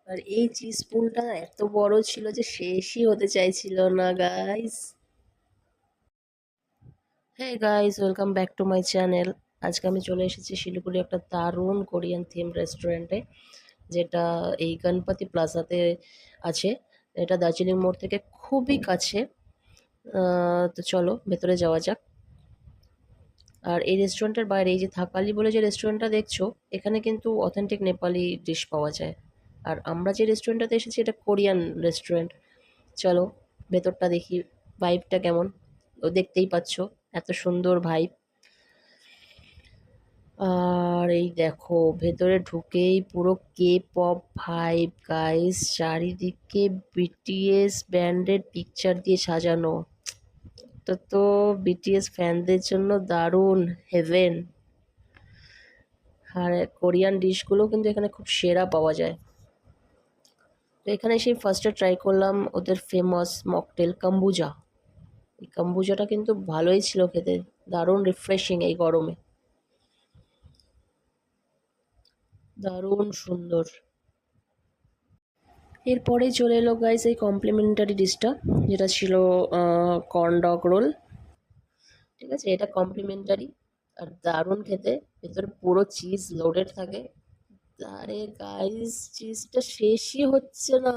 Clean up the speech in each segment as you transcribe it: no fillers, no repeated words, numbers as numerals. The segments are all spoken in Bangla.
আর এই চিজ পুলটা এত বড় ছিল যে শেষই হতে চাইছিল না গাইস। হ্যাঁ guys, welcome back to my channel. আজকে আমি চলে এসেছি শিলিগুড়ি একটা দারুণ কোরিয়ান থিম রেস্টুরেন্টে, যেটা এই গণপতি প্লাজাতে আছে। এটা দার্জিলিং মোড় থেকে খুবই কাছে। তো চলো ভেতরে যাওয়া যাক। আর এই রেস্টুরেন্টের বাইরে এই যে থাকালি বলে যে রেস্টুরেন্টটা দেখছো, এখানে কিন্তু অথেন্টিক নেপালি ডিশ পাওয়া যায়। আর আমরা যে রেস্টুরেন্টটাতে এসেছি এটা কোরিয়ান রেস্টুরেন্ট। চলো ভেতরটা দেখি, ভাইবটা কেমন। ও দেখতেই পাচ্ছ এত সুন্দর ভাইব। আর এই দেখো ভেতরে ঢুকেই পুরো কে পপ ভাইব গাইস, চারিদিকে বিটিএস ব্যান্ডের পিকচার দিয়ে সাজানো। তো তো বিটিএস ফ্যানদের জন্য দারুণ হেভেন। আর কোরিয়ান ডিশগুলো কিন্তু এখানে খুব সেরা পাওয়া যায়। তো এখানে সেই ফার্স্টে ট্রাই করলাম ওদের ফেমাস মকটেল কাম্বুজা। এই কাম্বুজাটা কিন্তু ভালোই ছিল খেতে, দারুণ রিফ্রেশিং এই গরমে, দারুণ সুন্দর। এরপরেই চলে এলো গাইস এই কমপ্লিমেন্টারি ডিশটা, যেটা ছিল কর্ন ডগ রোল। ঠিক আছে, এটা কমপ্লিমেন্টারি আর দারুণ খেতে। ভেতরে পুরো চিজ লোডেড থাকে। আরে গাইস, চিজটা শেষই হচ্ছে না।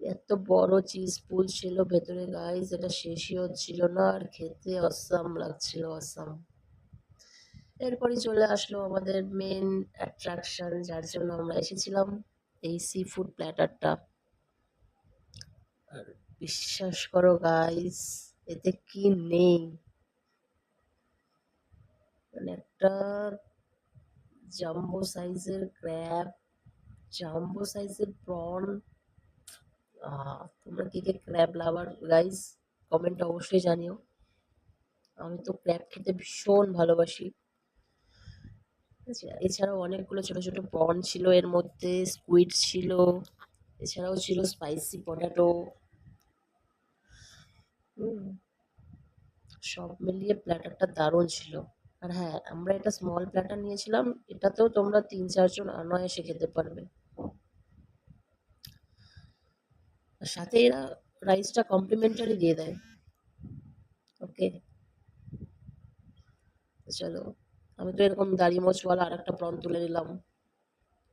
এত বড় চিজ পুল ছিল ভেতরে গাইস, এটা শেষই হচ্ছিল না আর খেতে অসাম লাগছিল, অসাম। এরপরই চলে আসলো আমাদের মেন অ্যাট্রাকশন, যার জন্য আমরা এসেছিলাম, এই সি ফুড প্ল্যাটারটা। আর বিশ্বাস করো গাইস, এতে কি নেই, মানে একটা জাম্বো সাইজের ক্র্যাব, জাম্বো সাইজের প্রন। তোমরা কে কে ক্র্যাব লাভার গাইস, কমেন্টে অবশ্যই জানিও। আমি তো ক্র্যাব খেতে ভীষণ ভালোবাসি। আচ্ছা, এছাড়াও অনেকগুলো ছোট ছোট প্রন ছিল এর মধ্যে, স্কুইড ছিল, এছাড়াও ছিল স্পাইসি পটেটো। হুম, সব মিলিয়ে প্ল্যাটারটা দারুণ ছিল। আর হ্যাঁ, আমরা এটা স্মল প্ল্যাটার নিয়েছিলাম, এটাতেও তোমরা ৩-৪ জন অনায়াসে খেতে পারবে। আর সাথে এরা রাইসটা কমপ্লিমেন্টারি দিয়ে দেয়। ওকে, চলো। আমি তো এরকম দাড়ি মোচওয়ালা আর একটা প্রন তুলে নিলাম,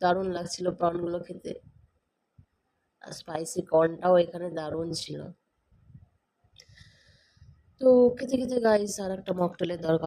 দারুণ লাগছিল প্রনগুলো খেতে। আর স্পাইসি কর্নটাও এখানে দারুণ ছিল। তো খেতে খেতে গাইস আর একটা মকটেলের দরকার।